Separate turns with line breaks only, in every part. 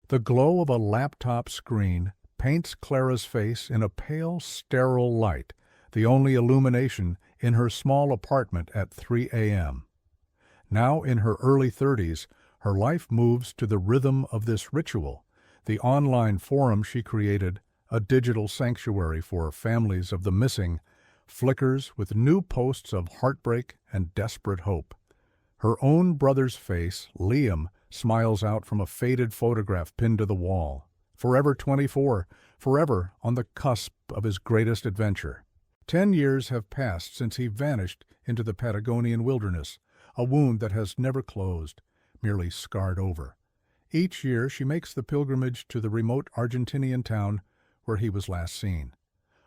The glow of a laptop screen paints Clara's face in a pale, sterile light, the only illumination in her small apartment at 3 a.m. Now in her early 30s, her life moves to the rhythm of this ritual. The online forum she created, a digital sanctuary for families of the missing, flickers with new posts of heartbreak and desperate hope. Her own brother's face, Liam, smiles out from a faded photograph pinned to the wall. Forever 24, forever on the cusp of his greatest adventure. 10 years have passed since he vanished into the Patagonian wilderness, a wound that has never closed, merely scarred over. Each year she makes the pilgrimage to the remote Argentinian town where he was last seen,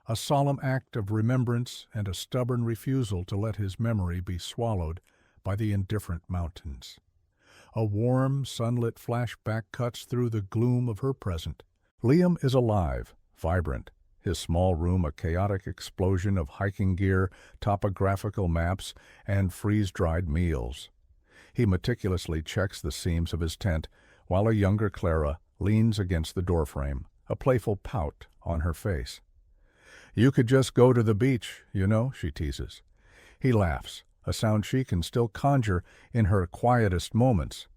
a solemn act of remembrance and a stubborn refusal to let his memory be swallowed by the indifferent mountains. A warm, sunlit flashback cuts through the gloom of her present. Liam is alive, vibrant, his small room a chaotic explosion of hiking gear, topographical maps, and freeze-dried meals. He meticulously checks the seams of his tent, while a younger Clara leans against the doorframe, a playful pout on her face. "You could just go to the beach, you know," she teases. He laughs, a sound she can still conjure in her quietest moments.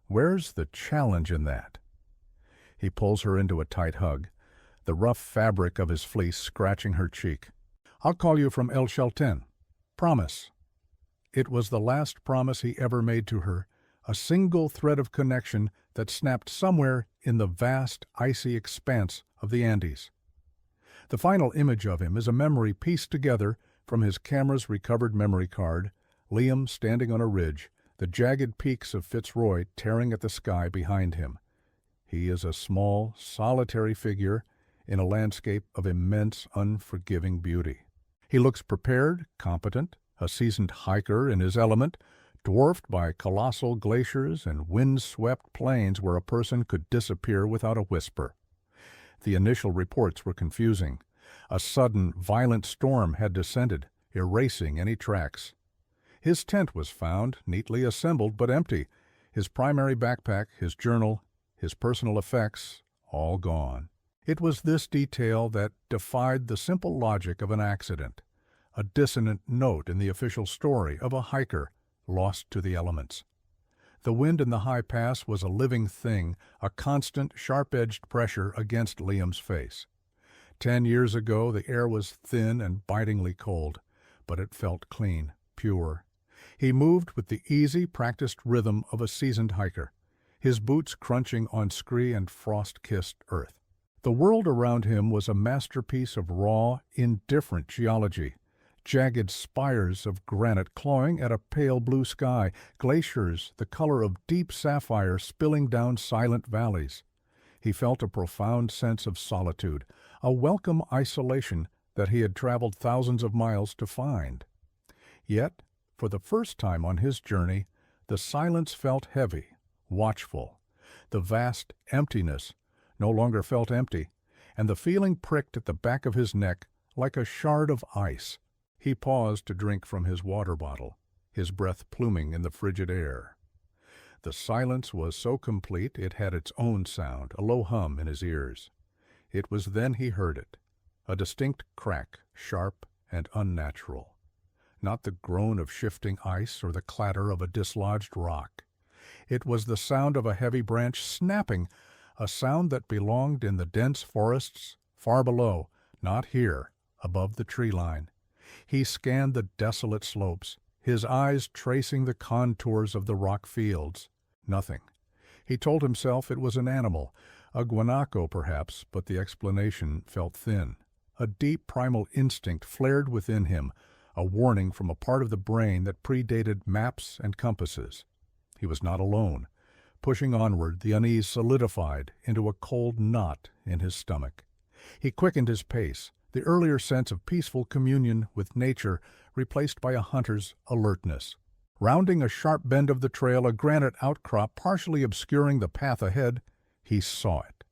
Where's the challenge in that? He pulls her into a tight hug, the rough fabric of his fleece scratching her cheek. "I'll call you from El Chaltén. Promise." It was the last promise he ever made to her, a single thread of connection that snapped somewhere in the vast, icy expanse of the Andes. The final image of him is a memory pieced together from his camera's recovered memory card, Liam standing on a ridge, the jagged peaks of Fitzroy tearing at the sky behind him. He is a small, solitary figure in a landscape of immense, unforgiving beauty. He looks prepared, competent, a seasoned hiker in his element, dwarfed by colossal glaciers and wind-swept plains where a person could disappear without a whisper. The initial reports were confusing. A sudden, violent storm had descended, erasing any tracks. His tent was found, neatly assembled but empty, his primary backpack, his journal, his personal effects, all gone. It was this detail that defied the simple logic of an accident, a dissonant note in the official story of a hiker lost to the elements. The wind in the high pass was a living thing, a constant, sharp-edged pressure against Liam's face. 10 years ago the air was thin and bitingly cold, but it felt clean, pure. He moved with the easy, practiced rhythm of a seasoned hiker, his boots crunching on scree and frost-kissed earth. The world around him was a masterpiece of raw, indifferent geology. Jagged spires of granite clawing at a pale blue sky, glaciers the color of deep sapphire spilling down silent valleys. He felt a profound sense of solitude, a welcome isolation that he had traveled thousands of miles to find. Yet, for the first time on his journey, the silence felt heavy, watchful. The vast emptiness no longer felt empty, and the feeling pricked at the back of his neck like a shard of ice. He paused to drink from his water bottle, his breath pluming in the frigid air. The silence was so complete it had its own sound, a low hum in his ears. It was then he heard it, a distinct crack, sharp and unnatural. Not the groan of shifting ice or the clatter of a dislodged rock. It was the sound of a heavy branch snapping, a sound that belonged in the dense forests far below, not here, above the tree line. He scanned the desolate slopes, his eyes tracing the contours of the rock fields. Nothing. He told himself it was an animal, a guanaco perhaps, but the explanation felt thin. A deep primal instinct flared within him, a warning from a part of the brain that predated maps and compasses. He was not alone. Pushing onward, the unease solidified into a cold knot in his stomach. He quickened his pace, the earlier sense of peaceful communion with nature replaced by a hunter's alertness. Rounding a sharp bend of the trail, a granite outcrop partially obscuring the path ahead, he saw it.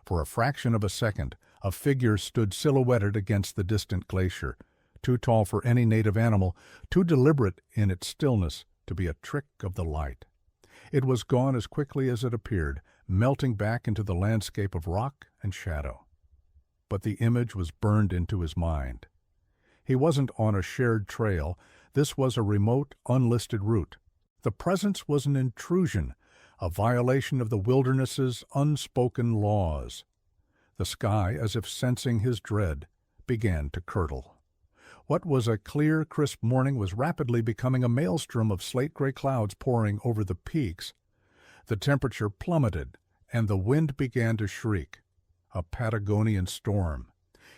For a fraction of a second, a figure stood silhouetted against the distant glacier, too tall for any native animal, too deliberate in its stillness to be a trick of the light. It was gone as quickly as it appeared, melting back into the landscape of rock and shadow. But the image was burned into his mind. He wasn't on a shared trail. This was a remote, unlisted route. The presence was an intrusion, a violation of the wilderness's unspoken laws. The sky, as if sensing his dread, began to curdle. What was a clear, crisp morning was rapidly becoming a maelstrom of slate-gray clouds pouring over the peaks. The temperature plummeted, and the wind began to shriek. A Patagonian storm.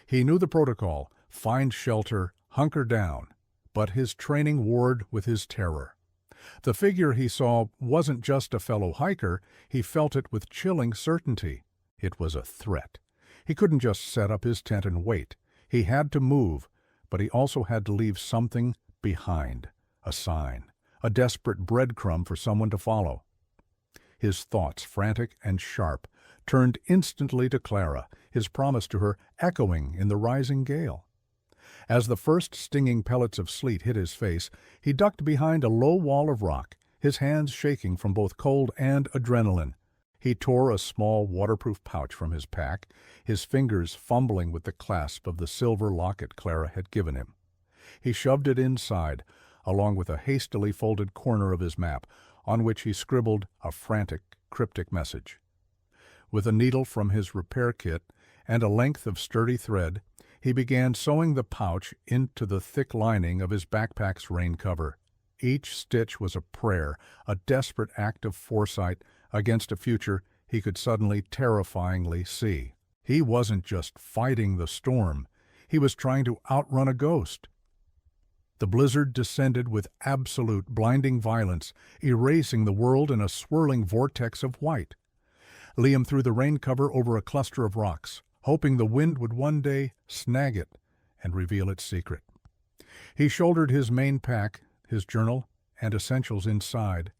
He knew the protocol: find shelter, hunker down. But his training warred with his terror. The figure he saw wasn't just a fellow hiker, he felt it with chilling certainty. It was a threat. He couldn't just set up his tent and wait. He had to move, but he also had to leave something behind. A sign, a desperate breadcrumb for someone to follow. His thoughts, frantic and sharp, turned instantly to Clara, his promise to her echoing in the rising gale. As the first stinging pellets of sleet hit his face, he ducked behind a low wall of rock, his hands shaking from both cold and adrenaline. He tore a small waterproof pouch from his pack, his fingers fumbling with the clasp of the silver locket Clara had given him. He shoved it inside, along with a hastily folded corner of his map, on which he scribbled a frantic, cryptic message. With a needle from his repair kit and a length of sturdy thread, he began sewing the pouch into the thick lining of his backpack's rain cover. Each stitch was a prayer, a desperate act of foresight against a future he could suddenly terrifyingly see. He wasn't just fighting the storm. He was trying to outrun a ghost. The blizzard descended with absolute, blinding violence, erasing the world in a swirling vortex of white. Liam threw the rain cover over a cluster of rocks, hoping the wind would one day snag it and reveal its secret. He shouldered his main pack, his journal, and essentials inside,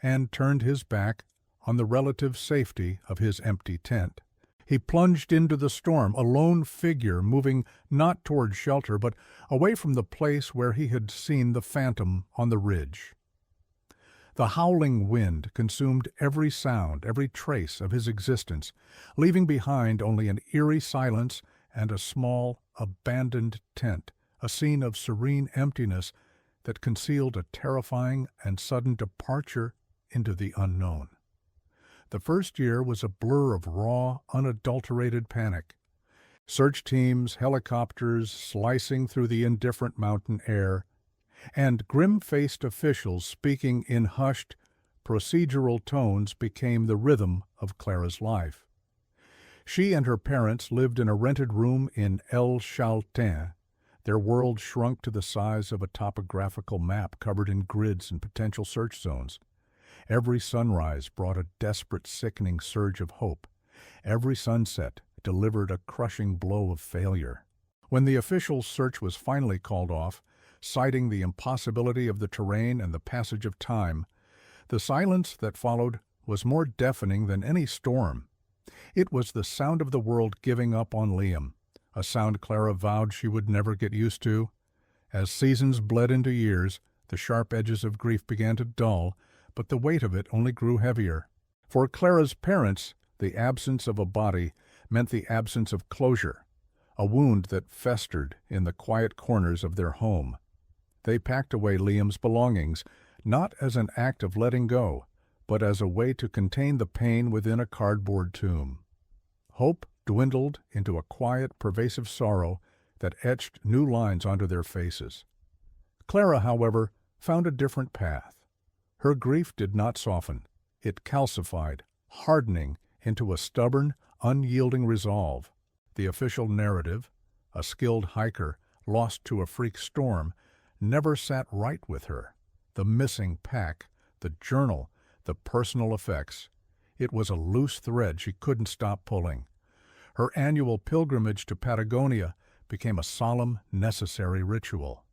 and turned his back on the relative safety of his empty tent. He plunged into the storm, a lone figure moving not toward shelter, but away from the place where he had seen the phantom on the ridge. The howling wind consumed every sound, every trace of his existence, leaving behind only an eerie silence and a small, abandoned tent, a scene of serene emptiness that concealed a terrifying and sudden departure into the unknown. The first year was a blur of raw, unadulterated panic. Search teams, helicopters slicing through the indifferent mountain air, and grim-faced officials speaking in hushed, procedural tones became the rhythm of Clara's life. She and her parents lived in a rented room in El Chaltin. Their world shrunk to the size of a topographical map covered in grids and potential search zones. Every sunrise brought a desperate, sickening surge of hope. Every sunset delivered a crushing blow of failure. When the official search was finally called off, citing the impossibility of the terrain and the passage of time, the silence that followed was more deafening than any storm. It was the sound of the world giving up on Liam, a sound Clara vowed she would never get used to. As seasons bled into years, the sharp edges of grief began to dull, but the weight of it only grew heavier. For Clara's parents, the absence of a body meant the absence of closure, a wound that festered in the quiet corners of their home. They packed away Liam's belongings, not as an act of letting go, but as a way to contain the pain within a cardboard tomb. Hope dwindled into a quiet, pervasive sorrow that etched new lines onto their faces. Clara, however, found a different path. Her grief did not soften. It calcified, hardening into a stubborn, unyielding resolve. The official narrative, a skilled hiker lost to a freak storm, never sat right with her. The missing pack, the journal, the personal effects. It was a loose thread she couldn't stop pulling. Her annual pilgrimage to Patagonia became a solemn, necessary ritual.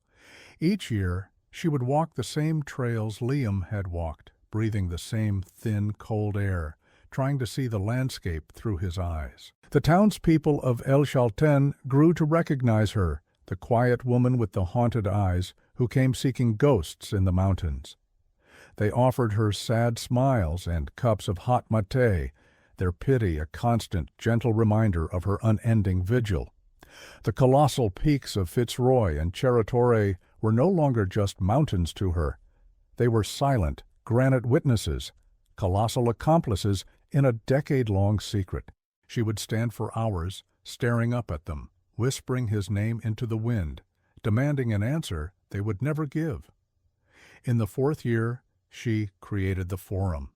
Each year, she would walk the same trails Liam had walked, breathing the same thin, cold air, trying to see the landscape through his eyes. The townspeople of El Chalten grew to recognize her, the quiet woman with the haunted eyes who came seeking ghosts in the mountains. They offered her sad smiles and cups of hot maté, their pity a constant, gentle reminder of her unending vigil. The colossal peaks of Fitzroy and Cheratore were no longer just mountains to her. They were silent, granite witnesses, colossal accomplices in a decade-long secret. She would stand for hours, staring up at them, whispering his name into the wind, demanding an answer they would never give. In the 4th year, she created the Forum.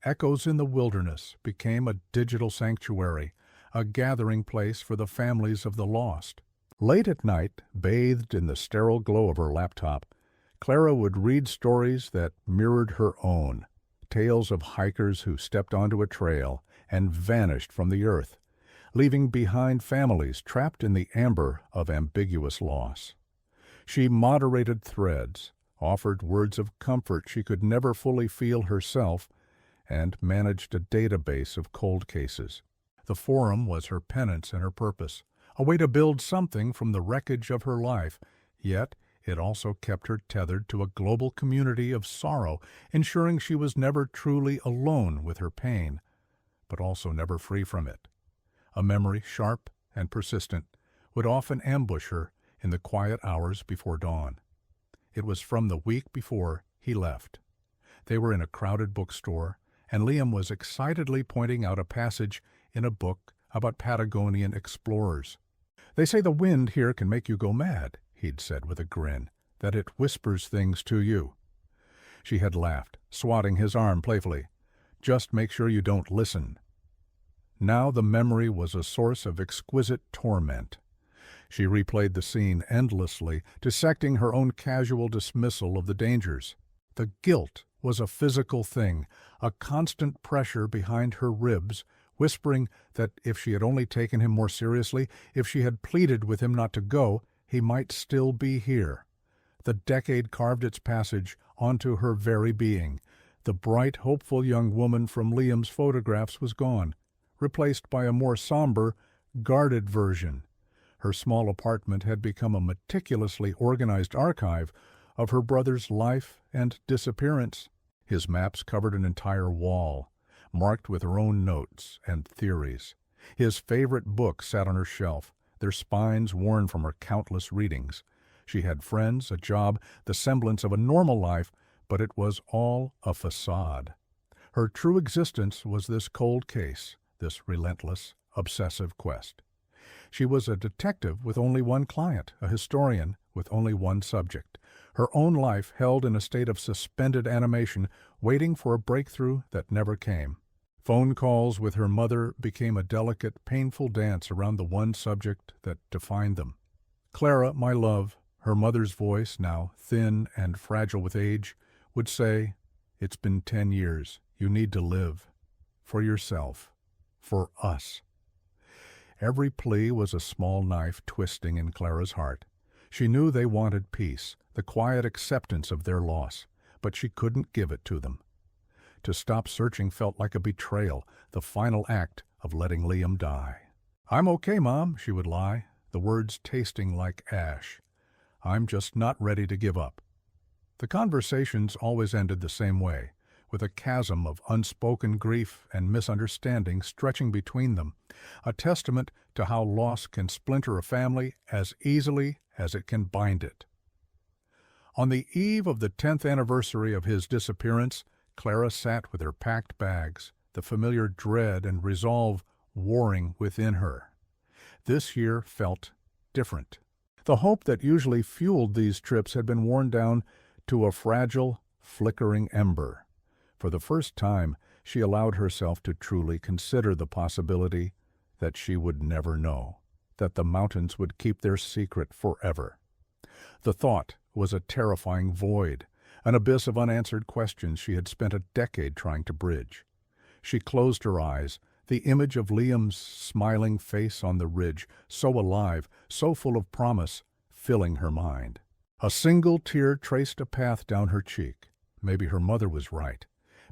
Echoes in the Wilderness became a digital sanctuary, a gathering place for the families of the lost. Late at night, bathed in the sterile glow of her laptop, Clara would read stories that mirrored her own, tales of hikers who stepped onto a trail and vanished from the earth, leaving behind families trapped in the amber of ambiguous loss. She moderated threads, offered words of comfort she could never fully feel herself, and managed a database of cold cases. The Forum was her penance and her purpose, a way to build something from the wreckage of her life, yet it also kept her tethered to a global community of sorrow, ensuring she was never truly alone with her pain, but also never free from it. A memory sharp and persistent would often ambush her in the quiet hours before dawn. It was from the week before he left. They were in a crowded bookstore, and Liam was excitedly pointing out a passage in a book about Patagonian explorers. "They say the wind here can make you go mad," he'd said with a grin, "that it whispers things to you." She had laughed, swatting his arm playfully. "Just make sure you don't listen." Now the memory was a source of exquisite torment. She replayed the scene endlessly, dissecting her own casual dismissal of the dangers. The guilt was a physical thing, a constant pressure behind her ribs, whispering that if she had only taken him more seriously, if she had pleaded with him not to go, he might still be here. The decade carved its passage onto her very being. The bright, hopeful young woman from Liam's photographs was gone, replaced by a more somber, guarded version. Her small apartment had become a meticulously organized archive of her brother's life and disappearance. His maps covered an entire wall, marked with her own notes and theories. His favorite books sat on her shelf, their spines worn from her countless readings. She had friends, a job, the semblance of a normal life, but it was all a facade. Her true existence was this cold case, this relentless, obsessive quest. She was a detective with only one client, a historian with only one subject. Her own life held in a state of suspended animation, waiting for a breakthrough that never came. Phone calls with her mother became a delicate, painful dance around the one subject that defined them. "Clara, my love," her mother's voice, now thin and fragile with age, would say, "It's been 10 years. You need to live. For yourself. For us." Every plea was a small knife twisting in Clara's heart. She knew they wanted peace, the quiet acceptance of their loss, but she couldn't give it to them. To stop searching felt like a betrayal, the final act of letting Liam die. "I'm okay, Mom," she would lie, the words tasting like ash. "I'm just not ready to give up." The conversations always ended the same way, with a chasm of unspoken grief and misunderstanding stretching between them, a testament to how loss can splinter a family as easily as it can bind it. On the eve of the 10th anniversary of his disappearance, Clara sat with her packed bags, the familiar dread and resolve warring within her. This year felt different. The hope that usually fueled these trips had been worn down to a fragile, flickering ember. For the first time, she allowed herself to truly consider the possibility that she would never know, that the mountains would keep their secret forever. The thought was a terrifying void, an abyss of unanswered questions she had spent a decade trying to bridge. She closed her eyes, the image of Liam's smiling face on the ridge, so alive, so full of promise, filling her mind. A single tear traced a path down her cheek. Maybe her mother was right.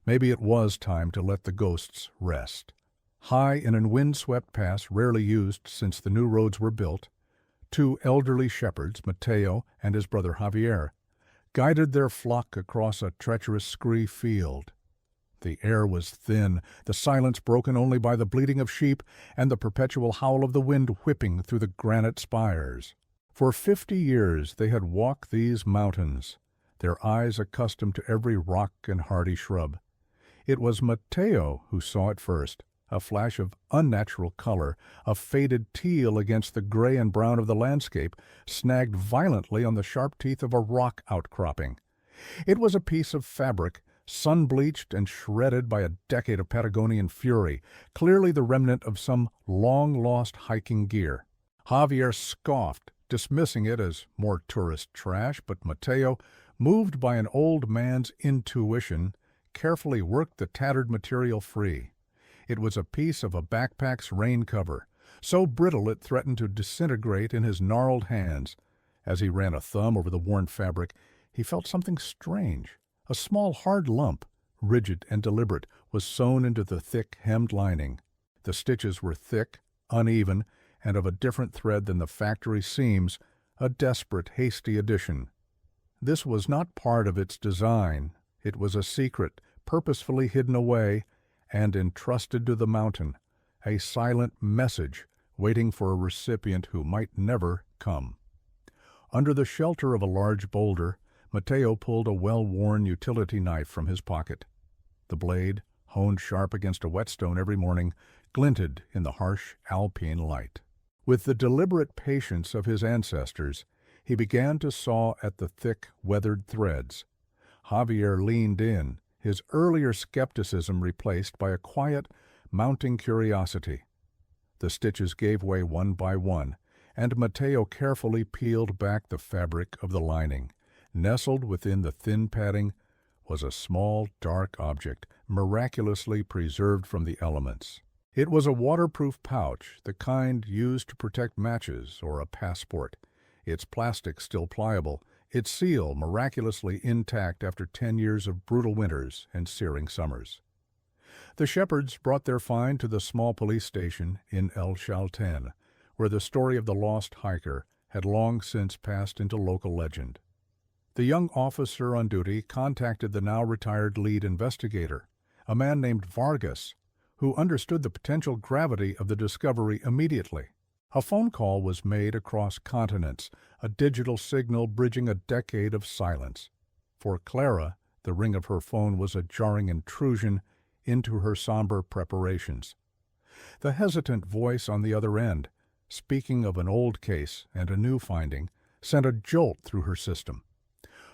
Maybe it was time to let the ghosts rest. High in a wind-swept pass rarely used since the new roads were built, 2 elderly shepherds, Mateo and his brother Javier, guided their flock across a treacherous scree field. The air was thin, the silence broken only by the bleating of sheep and the perpetual howl of the wind whipping through the granite spires. For 50 years they had walked these mountains, their eyes accustomed to every rock and hardy shrub. It was Mateo who saw it first, a flash of unnatural color, a faded teal against the gray and brown of the landscape, snagged violently on the sharp teeth of a rock outcropping. It was a piece of fabric, sun-bleached and shredded by a decade of Patagonian fury, clearly the remnant of some long-lost hiking gear. Javier scoffed, dismissing it as more tourist trash, but Mateo, moved by an old man's intuition, carefully worked the tattered material free. It was a piece of a backpack's rain cover, so brittle it threatened to disintegrate in his gnarled hands. As he ran a thumb over the worn fabric, he felt something strange. A small hard lump, rigid and deliberate, was sewn into the thick hemmed lining. The stitches were thick, uneven, and of a different thread than the factory seams, a desperate, hasty addition. This was not part of its design. It was a secret, purposefully hidden away and entrusted to the mountain, a silent message waiting for a recipient who might never come. Under the shelter of a large boulder, Mateo pulled a well-worn utility knife from his pocket. The blade, honed sharp against a whetstone every morning, glinted in the harsh alpine light. With the deliberate patience of his ancestors, he began to saw at the thick, weathered threads. Javier leaned in, his earlier skepticism replaced by a quiet, mounting curiosity. The stitches gave way one by one, and Mateo carefully peeled back the fabric of the lining. Nestled within the thin padding was a small, dark object, miraculously preserved from the elements. It was a waterproof pouch, the kind used to protect matches or a passport, its plastic still pliable, its seal miraculously intact after 10 years of brutal winters and searing summers. The shepherds brought their find to the small police station in El Chalten, where the story of the lost hiker had long since passed into local legend. The young officer on duty contacted the now-retired lead investigator, a man named Vargas, who understood the potential gravity of the discovery immediately. A phone call was made across continents, a digital signal bridging a decade of silence. For Clara, the ring of her phone was a jarring intrusion into her somber preparations. The hesitant voice on the other end, speaking of an old case and a new finding, sent a jolt through her system.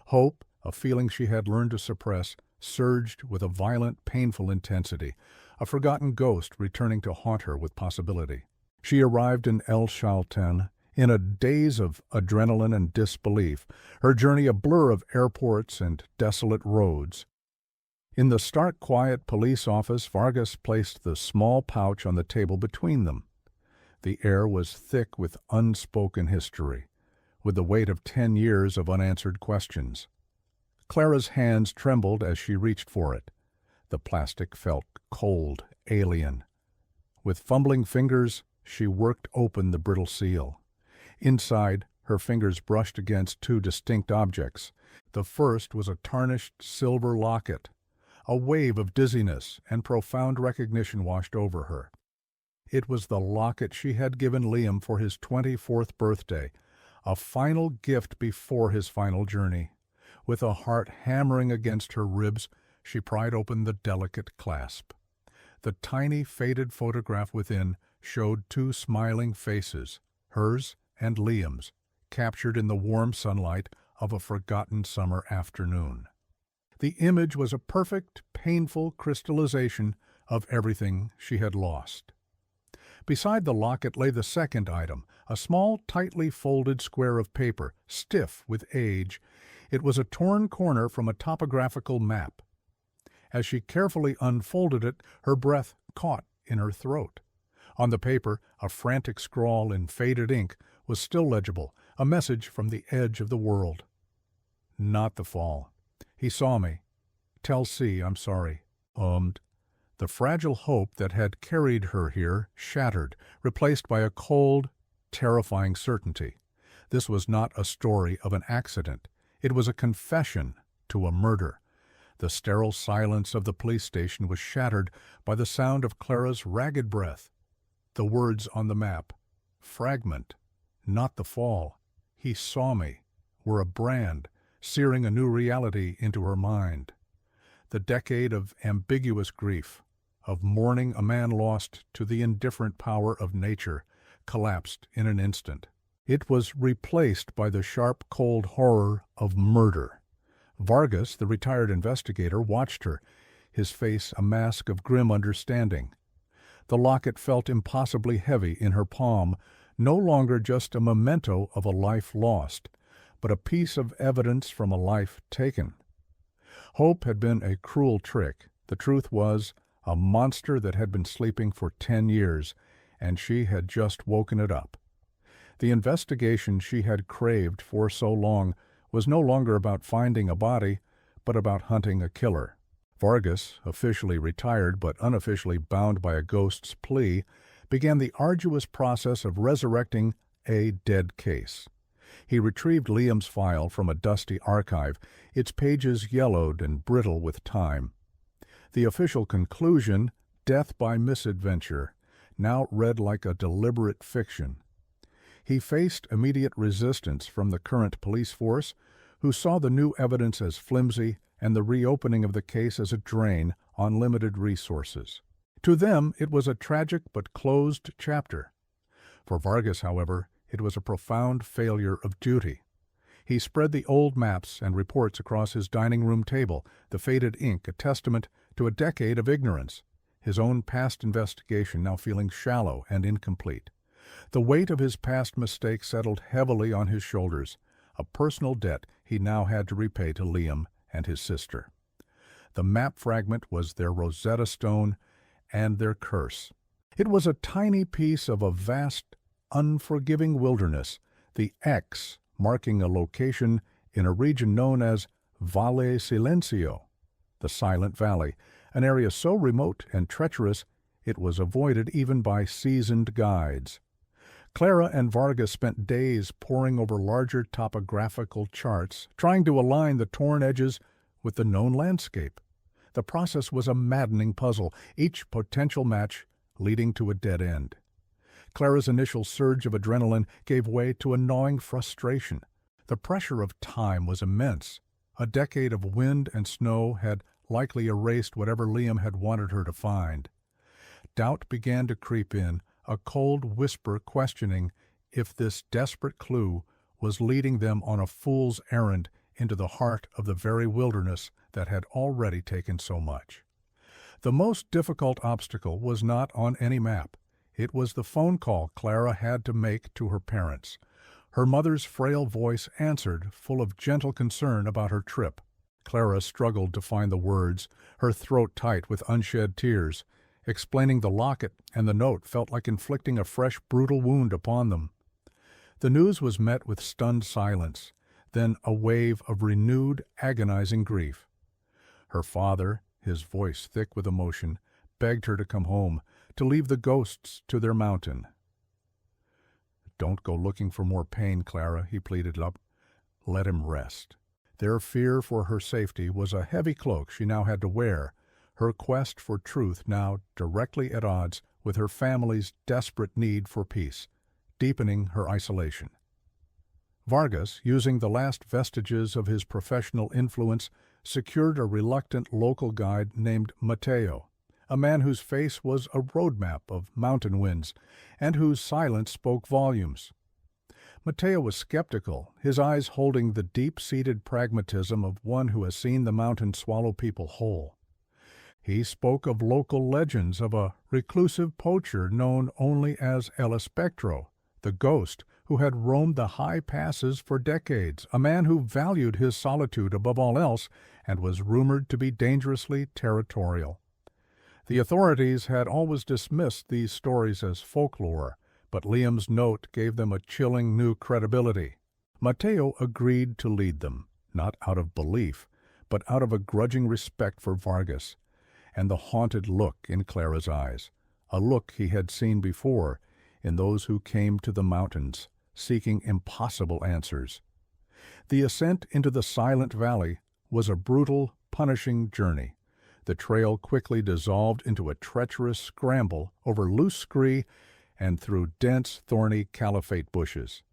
Hope, a feeling she had learned to suppress, surged with a violent, painful intensity, a forgotten ghost returning to haunt her with possibility. She arrived in El Chalten in a daze of adrenaline and disbelief, her journey a blur of airports and desolate roads. In the stark quiet police office, Vargas placed the small pouch on the table between them. The air was thick with unspoken history, with the weight of 10 years of unanswered questions. Clara's hands trembled as she reached for it. The plastic felt cold, alien. With fumbling fingers, she worked open the brittle seal. Inside, her fingers brushed against two distinct objects. The first was a tarnished silver locket. A wave of dizziness and profound recognition washed over her. It was the locket she had given Liam for his 24th birthday, a final gift before his final journey. With a heart hammering against her ribs, she pried open the delicate clasp. The tiny, faded photograph within showed two smiling faces, hers and Liam's, captured in the warm sunlight of a forgotten summer afternoon. The image was a perfect, painful crystallization of everything she had lost. Beside the locket lay the second item, a small, tightly folded square of paper, stiff with age. It was a torn corner from a topographical map. As she carefully unfolded it, her breath caught in her throat. On the paper, a frantic scrawl in faded ink was still legible, a message from the edge of the world. Not the fall. He saw me. Tell C I'm sorry. The fragile hope that had carried her here shattered, replaced by a cold, terrifying certainty. This was not a story of an accident. It was a confession to a murder. The sterile silence of the police station was shattered by the sound of Clara's ragged breath. The words on the map, "Fragment, not the fall, he saw me," were a brand, searing a new reality into her mind. The decade of ambiguous grief, of mourning a man lost to the indifferent power of nature, collapsed in an instant. It was replaced by the sharp, cold horror of murder. Vargas, the retired investigator, watched her, his face a mask of grim understanding. The locket felt impossibly heavy in her palm, no longer just a memento of a life lost, but a piece of evidence from a life taken. Hope had been a cruel trick. The truth was, a monster that had been sleeping for 10 years, and she had just woken it up. The investigation she had craved for so long was no longer about finding a body, but about hunting a killer. Vargas, officially retired but unofficially bound by a ghost's plea, began the arduous process of resurrecting a dead case. He retrieved Liam's file from a dusty archive, its pages yellowed and brittle with time. The official conclusion, "Death by misadventure," now read like a deliberate fiction. He faced immediate resistance from the current police force, who saw the new evidence as flimsy and the reopening of the case as a drain on limited resources. To them, it was a tragic but closed chapter. For Vargas, however, it was a profound failure of duty. He spread the old maps and reports across his dining room table, the faded ink a testament to a decade of ignorance, his own past investigation now feeling shallow and incomplete. The weight of his past mistakes settled heavily on his shoulders, a personal debt he now had to repay to Liam and his sister. The map fragment was their Rosetta Stone and their curse. It was a tiny piece of a vast, unforgiving wilderness, the X marking a location in a region known as Valle Silencio, the Silent Valley, an area so remote and treacherous it was avoided even by seasoned guides. Clara and Vargas spent days poring over larger topographical charts, trying to align the torn edges with the known landscape. The process was a maddening puzzle, each potential match leading to a dead end. Clara's initial surge of adrenaline gave way to a gnawing frustration. The pressure of time was immense. A decade of wind and snow had likely erased whatever Liam had wanted her to find. Doubt began to creep in, a cold whisper questioning if this desperate clue was leading them on a fool's errand into the heart of the very wilderness that had already taken so much. The most difficult obstacle was not on any map. It was the phone call Clara had to make to her parents. Her mother's frail voice answered, full of gentle concern about her trip. Clara struggled to find the words, her throat tight with unshed tears. Explaining the locket and the note felt like inflicting a fresh, brutal wound upon them. The news was met with stunned silence, then a wave of renewed, agonizing grief. Her father, his voice thick with emotion, begged her to come home, to leave the ghosts to their mountain. "Don't go looking for more pain, Clara," he pleaded up. "Let him rest." Their fear for her safety was a heavy cloak she now had to wear, her quest for truth now directly at odds with her family's desperate need for peace, deepening her isolation. Vargas, using the last vestiges of his professional influence, secured a reluctant local guide named Mateo, a man whose face was a roadmap of mountain winds and whose silence spoke volumes. Mateo was skeptical, his eyes holding the deep-seated pragmatism of one who has seen the mountain swallow people whole. He spoke of local legends of a reclusive poacher known only as El Espectro, the ghost who had roamed the high passes for decades, a man who valued his solitude above all else and was rumored to be dangerously territorial. The authorities had always dismissed these stories as folklore, but Liam's note gave them a chilling new credibility. Mateo agreed to lead them, not out of belief, but out of a grudging respect for Vargas, and the haunted look in Clara's eyes, a look he had seen before in those who came to the mountains, seeking impossible answers. The ascent into the silent valley was a brutal, punishing journey. The trail quickly dissolved into a treacherous scramble over loose scree and through dense, thorny caliphate bushes.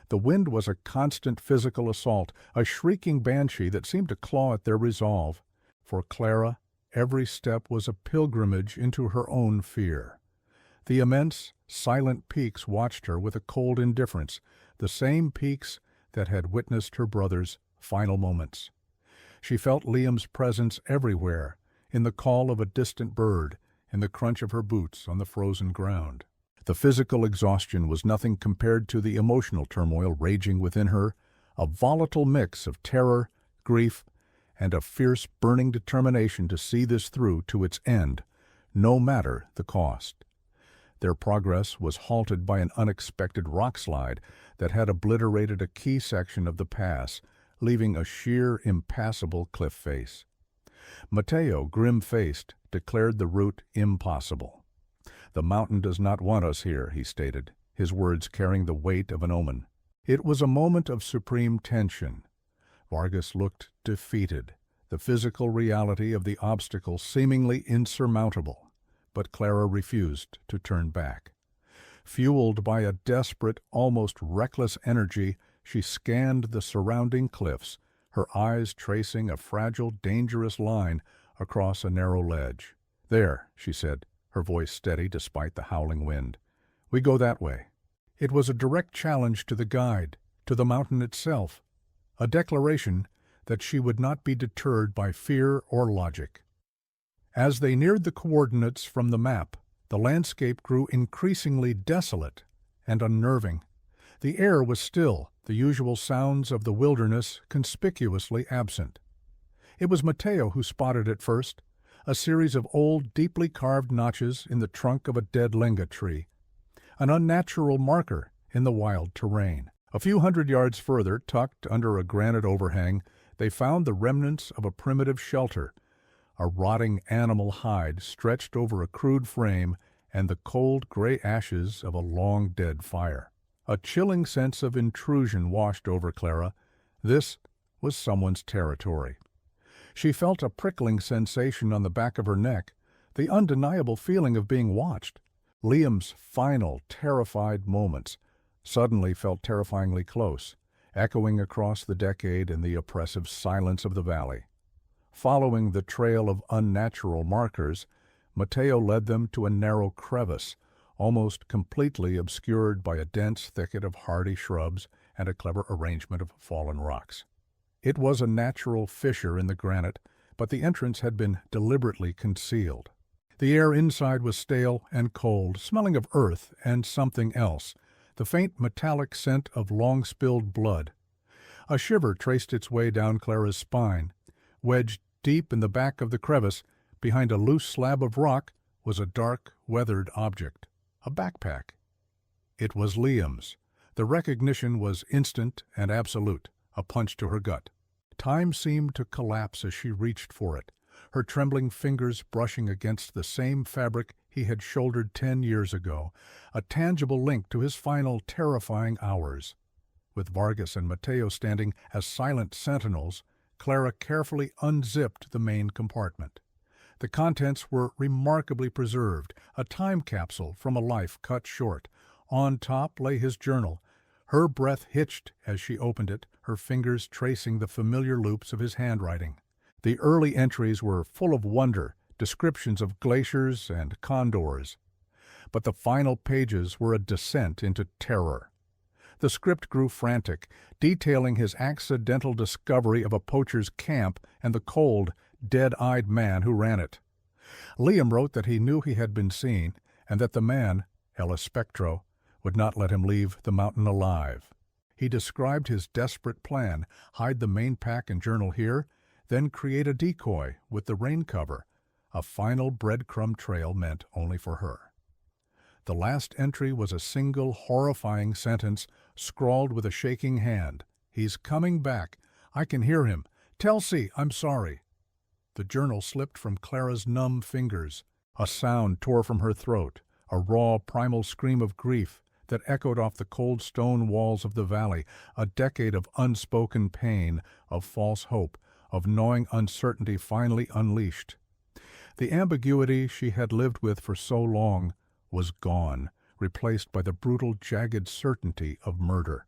The wind was a constant physical assault, a shrieking banshee that seemed to claw at their resolve. For Clara, every step was a pilgrimage into her own fear. The immense, silent peaks watched her with a cold indifference, the same peaks that had witnessed her brother's final moments. She felt Liam's presence everywhere, in the call of a distant bird, in the crunch of her boots on the frozen ground. The physical exhaustion was nothing compared to the emotional turmoil raging within her, a volatile mix of terror, grief, and a fierce, burning determination to see this through to its end, no matter the cost. Their progress was halted by an unexpected rockslide that had obliterated a key section of the pass, leaving a sheer, impassable cliff face. Mateo, grim-faced, declared the route impossible. "The mountain does not want us here," he stated, his words carrying the weight of an omen. It was a moment of supreme tension. Vargas looked defeated, the physical reality of the obstacle seemingly insurmountable, but Clara refused to turn back. Fueled by a desperate, almost reckless energy, she scanned the surrounding cliffs, her eyes tracing a fragile, dangerous line across a narrow ledge. "There," she said, her voice steady despite the howling wind. "We go that way." It was a direct challenge to the guide, to the mountain itself, a declaration that she would not be deterred by fear or logic. As they neared the coordinates from the map, the landscape grew increasingly desolate and unnerving. The air was still, the usual sounds of the wilderness conspicuously absent. It was Mateo who spotted it first, a series of old, deeply carved notches in the trunk of a dead lenga tree, an unnatural marker in the wild terrain. A few hundred yards further, tucked under a granite overhang, they found the remnants of a primitive shelter, a rotting animal hide stretched over a crude frame and the cold gray ashes of a long-dead fire. A chilling sense of intrusion washed over Clara. This was someone's territory. She felt a prickling sensation on the back of her neck, the undeniable feeling of being watched. Liam's final, terrified moments suddenly felt terrifyingly close, echoing across the decade in the oppressive silence of the valley. Following the trail of unnatural markers, Mateo led them to a narrow crevice, almost completely obscured by a dense thicket of hardy shrubs and a clever arrangement of fallen rocks. It was a natural fissure in the granite, but the entrance had been deliberately concealed. The air inside was stale and cold, smelling of earth and something else, the faint metallic scent of long-spilled blood. A shiver traced its way down Clara's spine. Wedged deep in the back of the crevice, behind a loose slab of rock, was a dark, weathered object, a backpack. It was Liam's. The recognition was instant and absolute, a punch to her gut. Time seemed to collapse as she reached for it, her trembling fingers brushing against the same fabric he had shouldered 10 years ago, a tangible link to his final terrifying hours. With Vargas and Mateo standing as silent sentinels, Clara carefully unzipped the main compartment. The contents were remarkably preserved, a time capsule from a life cut short. On top lay his journal. Her breath hitched as she opened it, her fingers tracing the familiar loops of his handwriting. The early entries were full of wonder, descriptions of glaciers and condors. But the final pages were a descent into terror. The script grew frantic, detailing his accidental discovery of a poacher's camp and the cold, dead-eyed man who ran it. Liam wrote that he knew he had been seen, and that the man, El Espectro, would not let him leave the mountain alive. He described his desperate plan: hide the main pack and journal here, then create a decoy with the rain cover, a final breadcrumb trail meant only for her. The last entry was a single horrifying sentence, scrawled with a shaking hand. "He's coming back. I can hear him. Tell C I'm sorry." The journal slipped from Clara's numb fingers. A sound tore from her throat, a raw, primal scream of grief that echoed off the cold stone walls of the valley, a decade of unspoken pain, of false hope, of gnawing uncertainty finally unleashed. The ambiguity she had lived with for so long was gone, replaced by the brutal, jagged certainty of murder.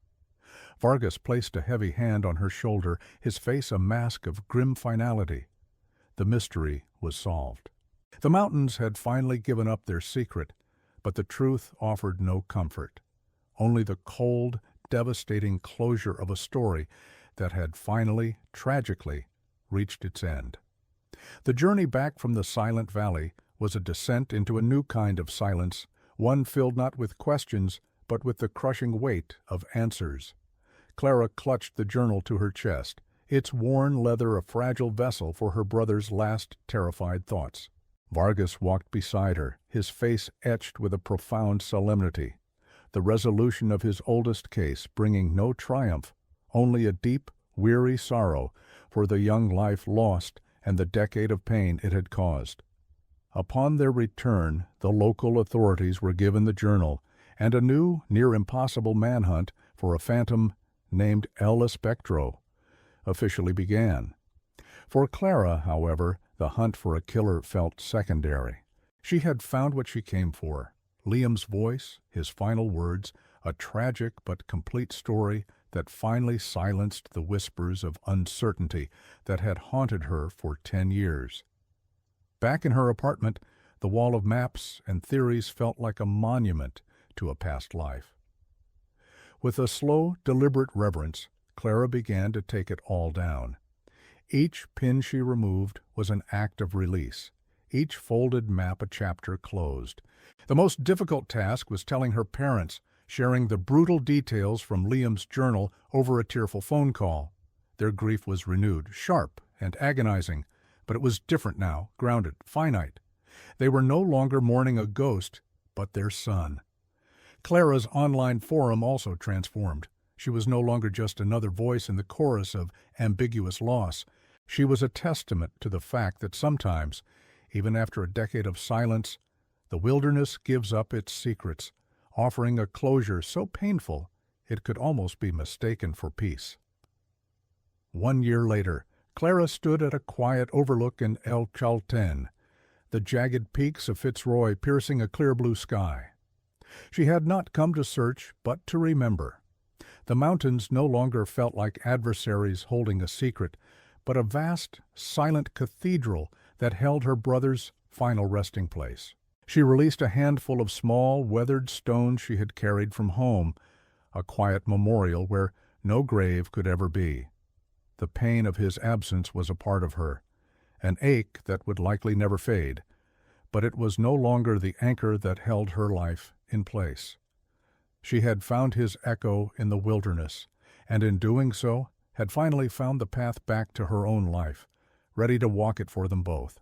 Vargas placed a heavy hand on her shoulder, his face a mask of grim finality. The mystery was solved. The mountains had finally given up their secret, but the truth offered no comfort. Only the cold, devastating closure of a story that had finally, tragically, reached its end. The journey back from the silent valley was a descent into a new kind of silence, one filled not with questions, but with the crushing weight of answers. Clara clutched the journal to her chest, its worn leather a fragile vessel for her brother's last terrified thoughts. Vargas walked beside her, his face etched with a profound solemnity, the resolution of his oldest case bringing no triumph, only a deep, weary sorrow for the young life lost and the decade of pain it had caused. Upon their return, the local authorities were given the journal, and a new, near-impossible manhunt for a phantom named El Espectro officially began. For Clara, however, the hunt for a killer felt secondary. She had found what she came for: Liam's voice, his final words, a tragic but complete story that finally silenced the whispers of uncertainty that had haunted her for 10 years. Back in her apartment, the wall of maps and theories felt like a monument to a past life. With a slow, deliberate reverence, Clara began to take it all down. Each pin she removed was an act of release, each folded map a chapter closed. The most difficult task was telling her parents, sharing the brutal details from Liam's journal over a tearful phone call. Their grief was renewed, sharp and agonizing, but it was different now, grounded, finite. They were no longer mourning a ghost, but their son. Clara's online forum also transformed. She was no longer just another voice in the chorus of ambiguous loss. She was a testament to the fact that sometimes, even after a decade of silence, the wilderness gives up its secrets, offering a closure so painful it could almost be mistaken for peace. 1 year later, Clara stood at a quiet overlook in El Chaltén, the jagged peaks of Fitzroy piercing a clear blue sky. She had not come to search, but to remember. The mountains no longer felt like adversaries holding a secret, but a vast, silent cathedral that held her brother's final resting place. She released a handful of small, weathered stones she had carried from home, a quiet memorial where no grave could ever be. The pain of his absence was a part of her, an ache that would likely never fade, but it was no longer the anchor that held her life in place. She had found his echo in the wilderness, and in doing so, had finally found the path back to her own life, ready to walk it for them both.